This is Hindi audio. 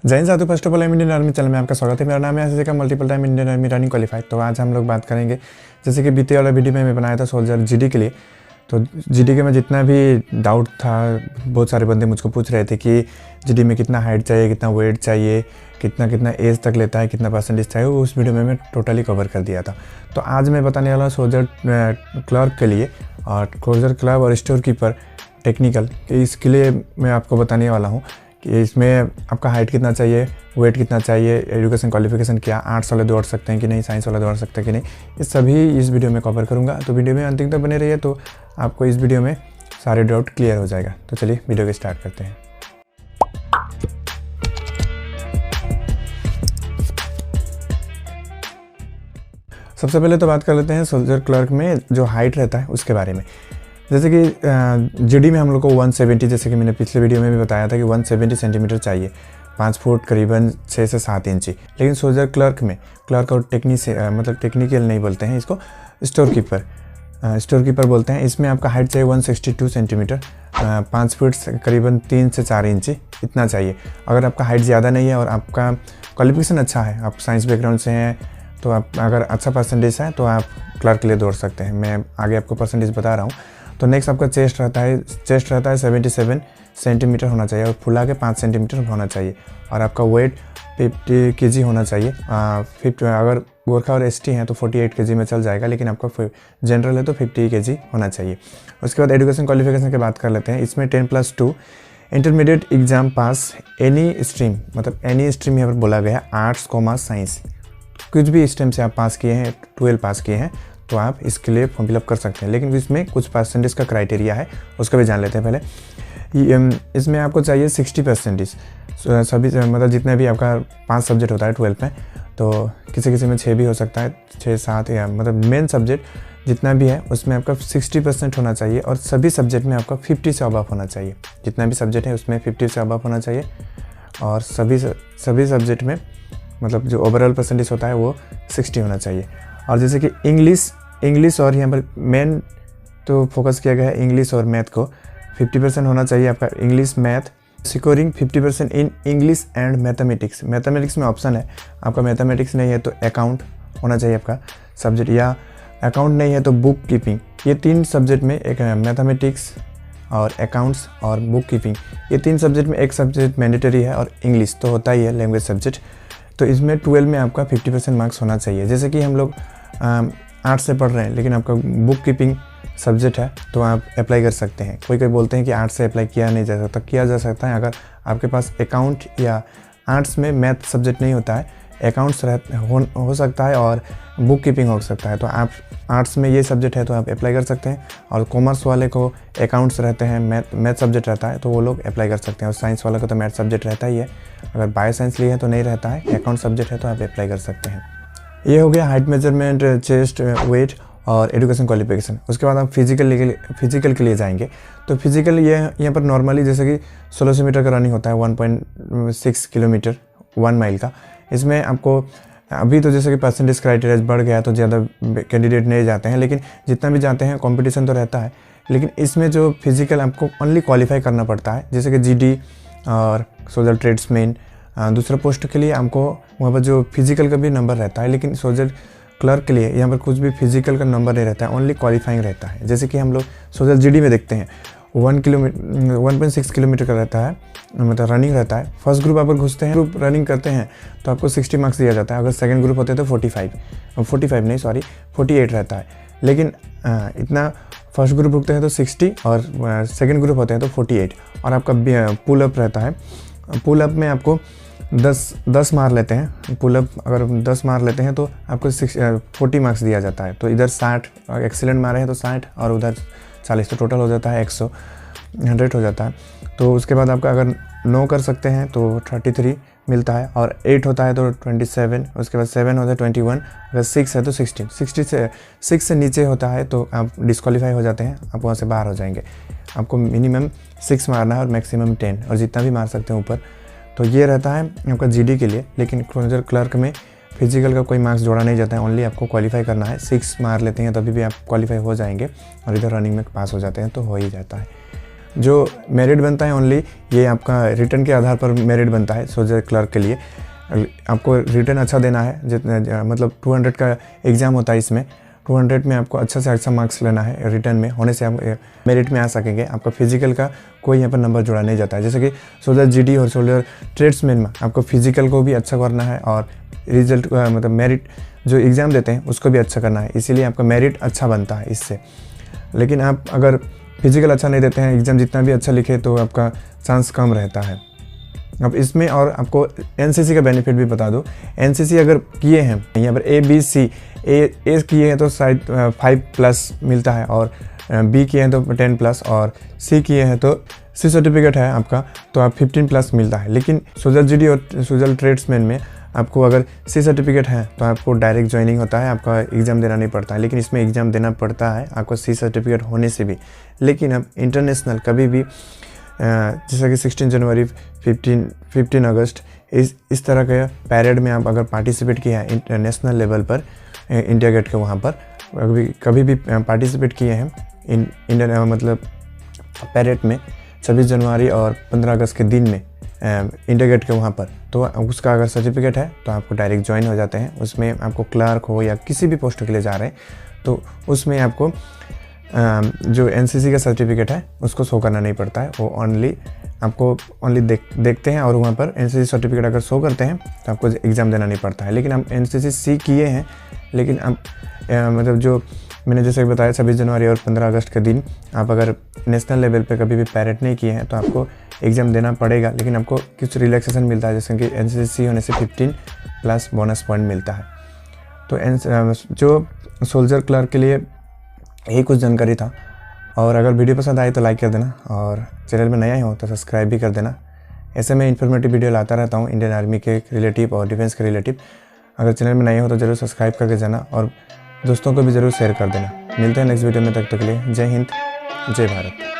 जय हिंद साथियों, first of all Indian army channel में आपका स्वागत है। मेरा नाम है आशीष का, multiple time Indian army running qualified. तो आज हम लोग बात करेंगे, जैसे कि बीते वाला वीडियो में मैं बनाया था सोल्जर जीडी के लिए। तो जीडी के में जितना भी डाउट था, बहुत सारे बंदे मुझको पूछ रहे थे कि जीडी में कितना हाइट चाहिए, कितना वेट चाहिए, कितना एज तक लेता है, कितना परसेंटेज चाहिए, वो उस वीडियो में मैं टोटली कवर कर दिया था। तो आज मैं बताने वाला हूँ सोल्जर क्लर्क के लिए और सोल्जर क्लर्क और स्टोर कीपर टेक्निकल, इसके लिए मैं आपको बताने वाला हूँ कि इसमें आपका हाइट कितना चाहिए, वेट कितना चाहिए, एजुकेशन क्वालिफिकेशन क्या, आर्ट्स वाले दौड़ सकते हैं कि नहीं, साइंस वाले दौड़ सकते हैं कि नहीं, ये सभी इस वीडियो में कवर करूँगा। तो वीडियो में अंतिम तक बने रहिए, तो आपको इस वीडियो में सारे डाउट क्लियर हो जाएगा। तो चलिए वीडियो को स्टार्ट करते हैं। सबसे पहले तो बात कर लेते हैं सोल्जर क्लर्क में जो हाइट रहता है उसके बारे में। जैसे कि जीडी में हम लोग को 170, जैसे कि मैंने पिछले वीडियो में भी बताया था कि 170 सेंटीमीटर चाहिए, 5 फुट करीबन 6 से 7 इंची। लेकिन सोल्जर क्लर्क में, क्लर्क और टेक्निकल नहीं बोलते हैं इसको, स्टोर कीपर बोलते हैं। इसमें आपका हाइट चाहिए 162 सेंटीमीटर, 5 फुट करीबन 3 से 4 इंची, इतना चाहिए। अगर आपका हाइट ज़्यादा नहीं है और आपका क्वालिफिकेशन अच्छा है, आप साइंस बैकग्राउंड से हैं, तो आप अगर अच्छा परसेंटेज है तो आप क्लर्क के लिए दौड़ सकते हैं। मैं आगे आपको परसेंटेज बता रहा हूँ। तो नेक्स्ट आपका चेस्ट रहता है 77 सेंटीमीटर होना चाहिए और फुला के 5 सेंटीमीटर होना चाहिए। और आपका वेट 50 केजी होना चाहिए। 50 अगर गोरखा और एसटी हैं तो 48 केजी में चल जाएगा, लेकिन आपका जनरल है तो 50 केजी होना चाहिए। उसके बाद एजुकेशन क्वालिफिकेशन की बात कर लेते हैं। इसमें 10+2 इंटरमीडिएट एग्जाम पास एनी स्ट्रीम, मतलब एनी स्ट्रीम यहाँ पर बोला गया, आर्ट्स कॉमर्स साइंस, कुछ भी स्ट्रीम से आप पास किए हैं, 12 पास किए हैं, तो आप इसके लिए फॉर्म फिलअप कर सकते हैं। लेकिन इसमें कुछ परसेंटेज का क्राइटेरिया है, उसको भी जान लेते हैं पहले। इसमें आपको चाहिए 60%, सभी मतलब जितने भी आपका 5 सब्जेक्ट होता है 12 में, तो किसी में 6 भी हो सकता है, 6-7, या मतलब मेन सब्जेक्ट जितना भी है उसमें आपका 60% होना चाहिए। और सभी सब्जेक्ट में आपका 50 से अबव होना चाहिए। जितना भी सब्जेक्ट है उसमें 50 से अबव होना चाहिए। और सभी सब्जेक्ट में मतलब जो ओवरऑल परसेंटेज होता है वो 60 होना चाहिए। और जैसे कि इंग्लिश और यहाँ पर मेन तो फोकस किया गया है इंग्लिश और मैथ को, 50% होना चाहिए आपका English math, securing 50% in English and mathematics. Mathematics में ऑप्शन है, आपका मैथमेटिक्स नहीं है तो अकाउंट होना चाहिए आपका सब्जेक्ट, या अकाउंट नहीं है तो बुक कीपिंग। ये 3 सब्जेक्ट में, एक मैथमेटिक्स और अकाउंट्स और बुक कीपिंग, ये 3 सब्जेक्ट में एक सब्जेक्ट मैंडेटरी है, और इंग्लिश तो होता ही है लैंग्वेज सब्जेक्ट। तो इसमें 12 में आपका 50% मार्क्स होना चाहिए। जैसे कि हम लोग आर्ट्स से पढ़ रहे हैं लेकिन आपका बुक कीपिंग सब्जेक्ट है तो आप अप्लाई कर सकते हैं। कोई बोलते हैं कि आर्ट्स से अप्लाई किया नहीं जा सकता, किया जा सकता है। अगर आपके पास अकाउंट या आर्ट्स में मैथ सब्जेक्ट नहीं होता है, अकाउंट्स हो सकता है और बुक कीपिंग हो सकता है, तो आप आर्ट्स में ये सब्जेक्ट है तो आप अप्लाई कर सकते हैं। और कॉमर्स वाले को अकाउंट्स रहते हैं, मैथ सब्जेक्ट रहता है तो वो लोग अप्लाई कर सकते हैं। और साइंस वाले को तो मैथ सब्जेक्ट रहता ही है, अगर बायो साइंस लिए है तो नहीं रहता है, अकाउंट सब्जेक्ट है तो आप अप्लाई कर सकते हैं। ये हो गया हाइट मेजरमेंट, चेस्ट, वेट और एजुकेशन क्वालिफिकेशन। उसके बाद आप फिजिकल के लिए जाएंगे। तो फिजिकल ये यहाँ पर नॉर्मली जैसे कि 1600 मीटर का रनिंग होता है, 1.6 किलोमीटर 1 माइल का। इसमें आपको अभी तो जैसे कि परसेंटेज क्राइटेरिया बढ़ गया तो ज़्यादा कैंडिडेट नहीं जाते हैं, लेकिन जितना भी जाते हैं कंपटीशन तो रहता है। लेकिन इसमें जो फिजिकल आपको ओनली क्वालिफाई करना पड़ता है, जैसे कि जीडी और सोल्जर ट्रेड्समैन, दूसरा पोस्ट के लिए आपको वहाँ पर जो फिजिकल का भी नंबर रहता है। लेकिन सोल्जर क्लर्क के लिए यहाँ पर कुछ भी फिजिकल का नंबर नहीं रहता है, ओनली क्वालिफाइंग रहता है। जैसे कि हम लोग सोल्जर जीडी में देखते हैं 1.6 किलोमीटर का रहता है, मतलब रनिंग रहता है। फर्स्ट ग्रुप अगर घुसते हैं, ग्रुप रनिंग करते हैं तो आपको 60 मार्क्स दिया जाता है। अगर सेकंड ग्रुप होते हैं तो 48 रहता है। लेकिन इतना फर्स्ट ग्रुप रुकते हैं तो 60 और सेकंड ग्रुप होते हैं तो 48। और आपका पुल अप रहता है। पुल अप में आपको 10 मार लेते हैं, पुलअप अगर 10 मार लेते हैं तो आपको 40 मार्क्स दिया जाता है। तो इधर 60 एक्सीलेंट मारे हैं तो 60 और उधर 40, तो टोटल हो जाता है 100 हो जाता है। तो उसके बाद आपका अगर 9 कर सकते हैं तो 33 मिलता है, और 8 होता है तो 27, उसके बाद 7 होता है 21, अगर 6 है तो 16। 6 से नीचे होता है तो आप डिस्क्वालीफाई हो जाते हैं, आप वहाँ से बाहर हो जाएंगे। आपको मिनिमम 6 मारना है और मैक्सिमम 10, और जितना भी मार सकते हैं ऊपर। तो ये रहता है आपका जीडी के लिए। लेकिन सोल्जर क्लर्क में फिजिकल का कोई मार्क्स जोड़ा नहीं जाता है, ओनली आपको क्वालिफाई करना है। 6 मार लेते हैं तभी भी आप क्वालिफाई हो जाएंगे, और इधर रनिंग में पास हो जाते हैं तो हो ही जाता है। जो मेरिट बनता है ओनली ये आपका रिटर्न के आधार पर मेरिट बनता है सोल्जर क्लर्क के लिए। आपको रिटर्न अच्छा देना है, जितना मतलब 200 का एग्ज़ाम होता है, इसमें 200 में आपको अच्छा से अच्छा मार्क्स लेना है। रिटर्न में होने से आप मेरिट में आ सकेंगे। आपका फिजिकल का कोई यहाँ पर नंबर जोड़ा नहीं जाता है। जैसे कि सोल्जर जीडी और सोल्जर ट्रेड्समैन में आपको फिजिकल को भी अच्छा करना है और रिजल्ट मतलब मेरिट जो एग्ज़ाम देते हैं उसको भी अच्छा करना है, इसीलिए आपका मेरिट अच्छा बनता है इससे। लेकिन आप अगर फिजिकल अच्छा नहीं देते हैं, एग्ज़ाम जितना भी अच्छा लिखे तो आपका चांस कम रहता है। अब इसमें और आपको एनसीसी का बेनिफिट भी बता दो। एनसीसी अगर किए हैं यहाँ पर ABC ए किए हैं तो शायद 5+ मिलता है, और B किए हैं तो 10+, और C किए हैं तो C सर्टिफिकेट है आपका तो आप 15+ मिलता है। लेकिन सोल्जर जीडी और सोल्जर ट्रेड्समैन में आपको अगर C सर्टिफिकेट है तो आपको डायरेक्ट ज्वाइनिंग होता है, आपका एग्ज़ाम देना नहीं पड़ता है। लेकिन इसमें एग्ज़ाम देना पड़ता है आपको C सर्टिफिकेट होने से भी। लेकिन अब इंटरनेशनल कभी भी जैसा कि 16 जनवरी 15 अगस्त इस तरह के पैरेड में आप अगर पार्टिसिपेट किया है इंटरनेशनल लेवल पर, इंडिया गेट के वहाँ पर कभी भी पार्टिसिपेट किए हैं इंडियन मतलब पैरेड में 26 जनवरी और 15 अगस्त के दिन में इंडिया गेट के वहाँ पर, तो उसका अगर सर्टिफिकेट है तो आपको डायरेक्ट ज्वाइन हो जाते हैं। उसमें आपको क्लर्क हो या किसी भी पोस्ट के लिए जा रहे हैं तो उसमें आपको जो एनसीसी का सर्टिफिकेट है उसको शो करना नहीं पड़ता है। वो आपको देखते हैं और वहाँ पर एनसीसी सर्टिफिकेट अगर शो करते हैं तो आपको एग्ज़ाम देना नहीं पड़ता है। लेकिन आप एनसीसी सी किए हैं, लेकिन अब मतलब जो मैंने जैसे बताया 26 जनवरी और 15 अगस्त के दिन आप अगर नेशनल लेवल पे कभी भी पैरेड नहीं किए हैं तो आपको एग्ज़ाम देना पड़ेगा। लेकिन आपको कुछ रिलैक्सेशन मिलता है, जैसे कि एनसीसी सी होने से 15+ बोनस पॉइंट मिलता है। तो जो सोल्जर क्लर्क के लिए यही कुछ जानकारी था। और अगर वीडियो पसंद आए तो लाइक कर देना, और चैनल में नया हो तो सब्सक्राइब भी कर देना। ऐसे मैं इन्फॉर्मेटिव वीडियो लाता रहता हूँ इंडियन आर्मी के रिलेटिव और डिफेंस के रिलेटिव। अगर चैनल में नए हो तो ज़रूर सब्सक्राइब करके जाना और दोस्तों को भी ज़रूर शेयर कर देना। मिलते हैं नेक्स्ट वीडियो में, तब तक के लिए जय हिंद, जय भारत।